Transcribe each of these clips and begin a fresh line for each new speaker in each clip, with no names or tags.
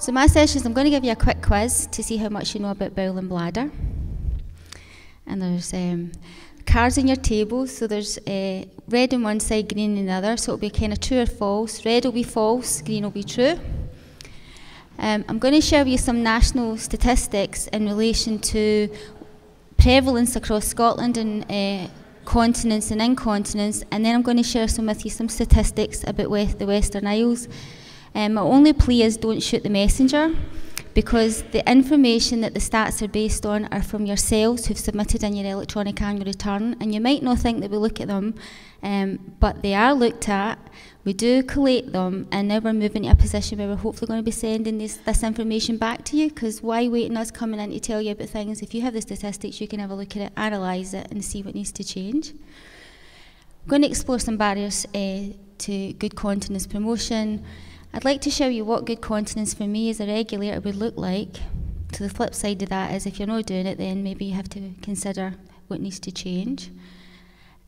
So my sessions, I'm going to give you a quick quiz to see how much you know about bowel and bladder. And there's cards on your table, so there's red on one side, green on the other, so it'll be kind of true or false. Red will be false, green will be true. I'm going to share with you some national statistics in relation to prevalence across Scotland and continence and incontinence, and then I'm going to share with you some statistics about the Western Isles. My only plea is don't shoot the messenger, because the information that the stats are based on are from yourselves who've submitted in your electronic annual return, and you might not think that we look at them, but they are looked at. We do collate them, and now we're moving to a position where we're hopefully going to be sending this information back to you, because why wait on us coming in to tell you about things? If you have the statistics, you can have a look at it, analyse it, and see what needs to change. I'm going to explore some barriers to good continence promotion. I'd like to show you what good continence for me as a regulator would look like. So the flip side of that is if you're not doing it, then maybe you have to consider what needs to change.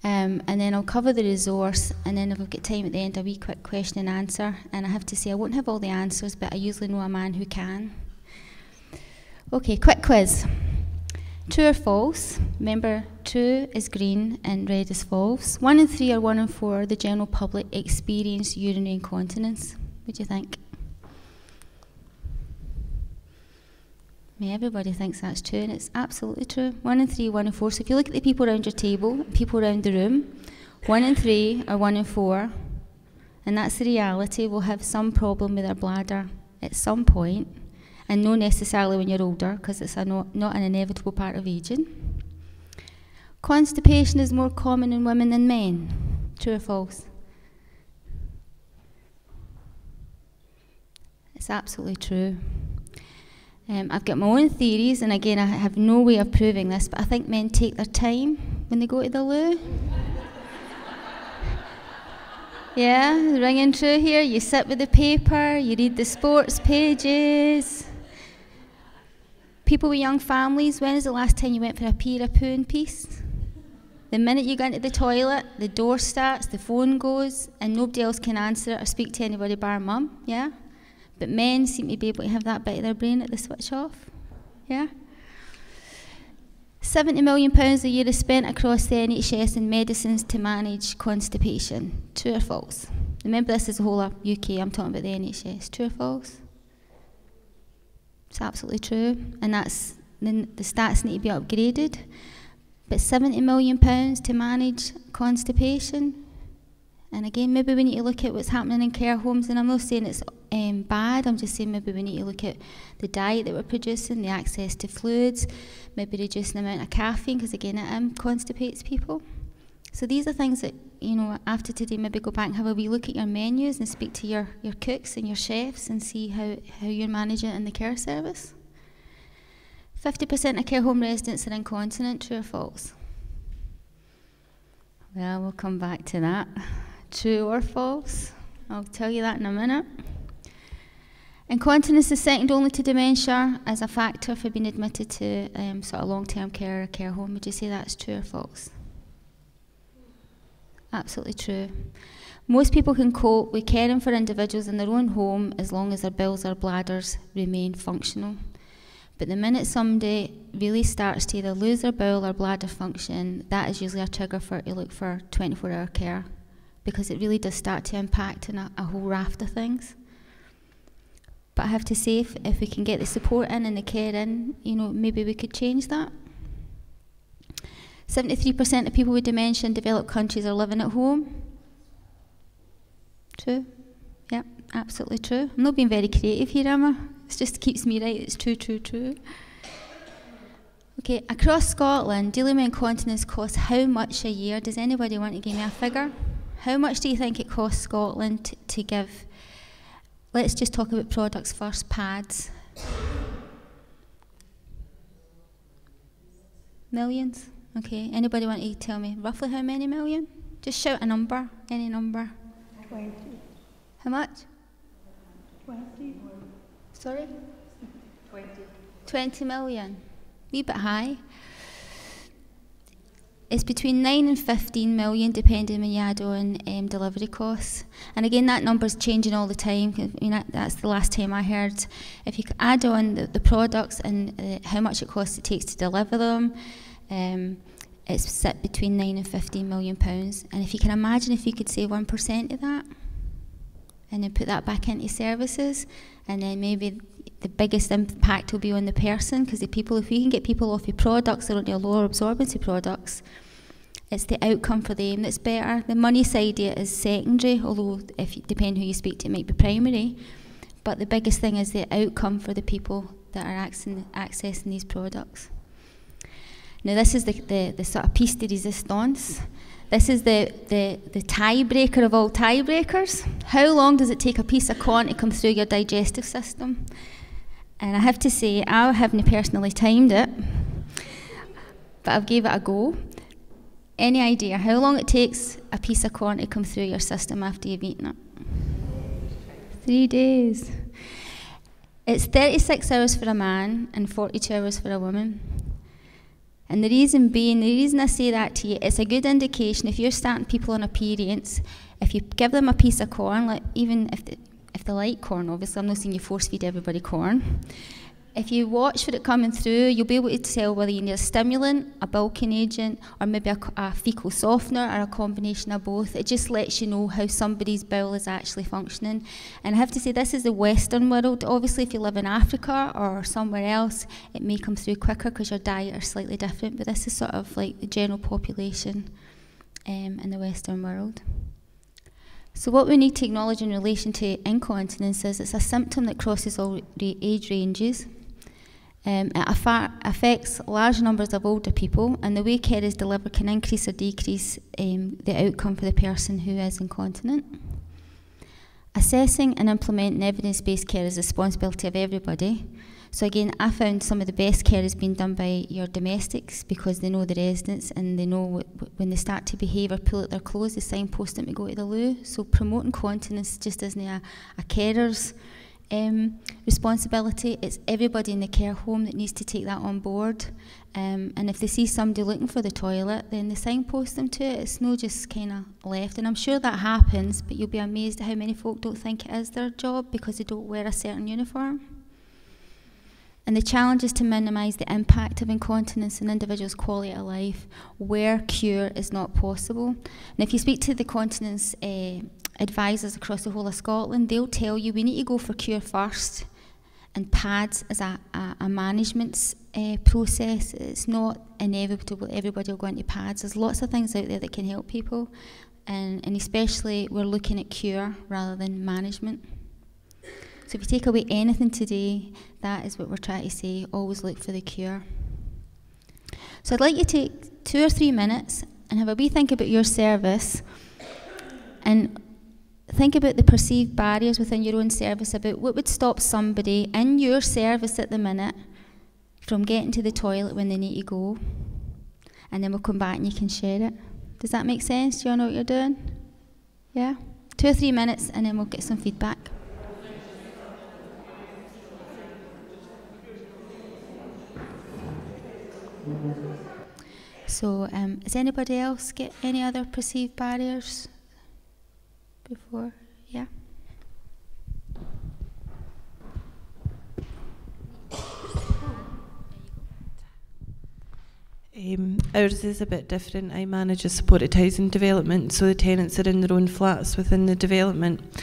And then I'll cover the resource, and then if we've got time at the end, a wee quick question and answer. And I have to say I won't have all the answers, but I usually know a man who can. Okay, quick quiz. True or false? Remember, true is green and red is false. 1 in 3 or 1 in 4 the general public experience urinary incontinence. What do you think? Everybody thinks that's true, and it's absolutely true. 1 in 3, 1 in 4. So if you look at the people around your table, people around the room, 1 in 3 or 1 in 4, and that's the reality, will have some problem with their bladder at some point, and not necessarily when you're older, because it's not an inevitable part of aging. Constipation is more common in women than men. True or false? It's absolutely true. I've got my own theories, and again, I have no way of proving this, but I think men take their time when they go to the loo. Yeah, ringing true here. You sit with the paper, you read the sports pages. People with young families, when is the last time you went for a pee or a poo in peace? The minute you go into the toilet, the door starts, the phone goes, and nobody else can answer it or speak to anybody bar mum, yeah? But men seem to be able to have that bit of their brain at the switch off. Yeah? £70 million a year is spent across the NHS in medicines to manage constipation. True or false? Remember, this is the whole of UK, I'm talking about the NHS. True or false? It's absolutely true. And that's the stats need to be upgraded. But £70 million to manage constipation. And again, maybe we need to look at what's happening in care homes, and I'm not saying it's bad, I'm just saying maybe we need to look at the diet that we're producing, the access to fluids, maybe reducing the amount of caffeine, because again, it constipates people. So these are things that, you know, after today, maybe go back and have a wee look at your menus and speak to your cooks and your chefs and see how you're managing it in the care service. 50% of care home residents are incontinent. True or false? Well, we'll come back to that. True or false? I'll tell you that in a minute. Incontinence is second only to dementia as a factor for being admitted to sort of long-term care or care home. Would you say that's true or false? Absolutely true. Most people can cope with caring for individuals in their own home as long as their bowels or bladders remain functional. But the minute somebody really starts to either lose their bowel or bladder function, that is usually a trigger to look for 24-hour care, because it really does start to impact on a whole raft of things. But I have to say, if we can get the support in and the care in, you know, maybe we could change that. 73% of people with dementia in developed countries are living at home. True? Yep, absolutely true. I'm not being very creative here, am I? It just keeps me right. It's true, true, true. Okay, across Scotland, dealing with incontinence costs how much a year? Does anybody want to give me a figure? How much do you think it costs Scotland to give? Let's just talk about products first. Pads. Millions? Okay, anybody want to tell me roughly how many million? Just shout a number, any number.
20.
How much?
20.
Sorry?
20.
20 million. A wee bit high. It's between 9 and 15 million, depending when you add on delivery costs. And again, that number's changing all the time. I mean, that's the last time I heard. If you add on the products and how much it costs it takes to deliver them, it's set between 9 and 15 million pounds. And if you can imagine if you could save 1% of that, and then put that back into services, and then maybe the biggest impact will be on the person, because if we can get people off your products or onto lower absorbency products, it's the outcome for them that's better. The money side of it is secondary, although depending who you speak to, it might be primary. But the biggest thing is the outcome for the people that are accessing these products. Now this is the sort of piece de resistance. This is the tiebreaker of all tiebreakers. How long does it take a piece of corn to come through your digestive system? And I have to say, I haven't personally timed it, but I've gave it a go. Any idea how long it takes a piece of corn to come through your system after you've eaten it? 3 days. It's 36 hours for a man and 42 hours for a woman. And the reason I say that to you, it's a good indication if you're starting people on a period, if you give them a piece of corn, like even if they like corn, obviously I'm not saying you force feed everybody corn. If you watch for it coming through, you'll be able to tell whether you need a stimulant, a bulking agent, or maybe a fecal softener, or a combination of both. It just lets you know how somebody's bowel is actually functioning. And I have to say, this is the Western world. Obviously, if you live in Africa or somewhere else, it may come through quicker because your diet is slightly different, but this is sort of like the general population in the Western world. So what we need to acknowledge in relation to incontinence is it's a symptom that crosses all age ranges. It affects large numbers of older people, and the way care is delivered can increase or decrease the outcome for the person who is incontinent. Assessing and implementing evidence-based care is the responsibility of everybody. So again, I found some of the best care has been done by your domestics, because they know the residents and they know when they start to behave or pull out their clothes, they signpost them to go to the loo. So promoting continence just isn't a carer's responsibility. It's everybody in the care home that needs to take that on board. And if they see somebody looking for the toilet, then they signpost them to it. It's not just kind of left. And I'm sure that happens, but you'll be amazed at how many folk don't think it is their job because they don't wear a certain uniform. And the challenge is to minimise the impact of incontinence on individuals' quality of life where cure is not possible. And if you speak to the continence advisors across the whole of Scotland, they'll tell you we need to go for cure first, and pads as a management process. It's not inevitable everybody will go into pads. There's lots of things out there that can help people, and especially we're looking at cure rather than management. So if you take away anything today, that is what we're trying to say, always look for the cure. So I'd like you to take 2 or 3 minutes and have a wee think about your service, and think about the perceived barriers within your own service, about what would stop somebody in your service at the minute from getting to the toilet when they need to go. And then we'll come back and you can share it. Does that make sense? Do you all know what you're doing? Yeah? 2 or 3 minutes and then we'll get some feedback. So, does anybody else get any other perceived barriers before? Yeah?
Ours is a bit different. I manage a supported housing development, so the tenants are in their own flats within the development.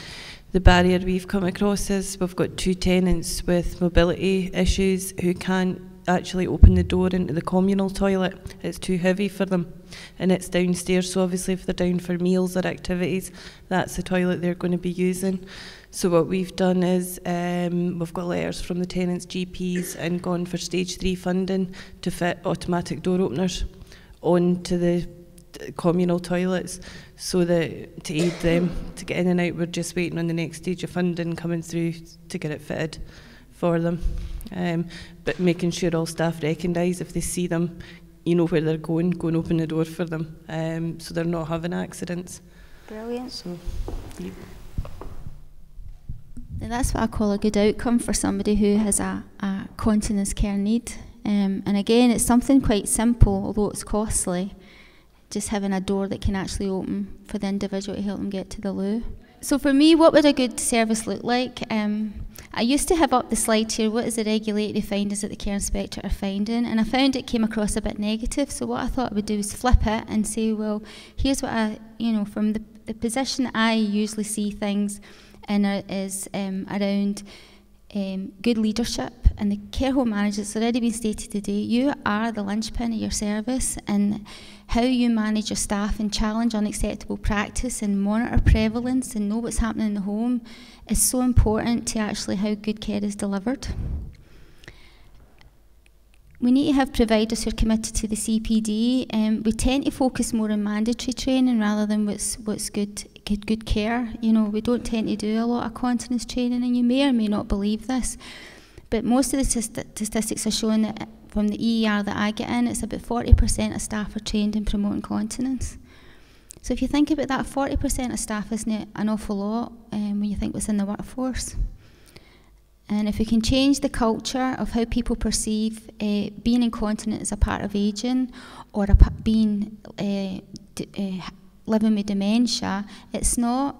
The barrier we've come across is we've got 2 tenants with mobility issues who can't actually open the door into the communal toilet. It's too heavy for them, and it's downstairs, so obviously if they're down for meals or activities, that's the toilet they're going to be using. So what we've done is we've got letters from the tenants' GPs and gone for stage 3 funding to fit automatic door openers onto the communal toilets, so that to aid them to get in and out. We're just waiting on the next stage of funding coming through to get it fitted for them. But making sure all staff recognise if they see them, you know where they're going, go and open the door for them, so they're not having accidents.
Brilliant.
So, yeah.
And that's what I call a good outcome for somebody who has a continence care need. And again, it's something quite simple, although it's costly. just having a door that can actually open for the individual to help them get to the loo. So for me, what would a good service look like? I used to have up the slide here, what is the regulatory findings that the care inspector are finding? And I found it came across a bit negative, so what I thought I would do is flip it and say, well, here's what from the position that I usually see things in is around good leadership, and the care home manager, it's already been stated today, you are the linchpin of your service, and how you manage your staff and challenge unacceptable practice and monitor prevalence and know what's happening in the home is so important to actually how good care is delivered. We need to have providers who are committed to the CPD. We tend to focus more on mandatory training rather than what's good care. We don't tend to do a lot of continence training, and you may or may not believe this, but most of the statistics are showing that from the EER that I get in, it's about 40% of staff are trained in promoting continence. So if you think about that, 40% of staff isn't an awful lot when you think what's in the workforce. And if we can change the culture of how people perceive being incontinent as a part of ageing, or living with dementia, it's not.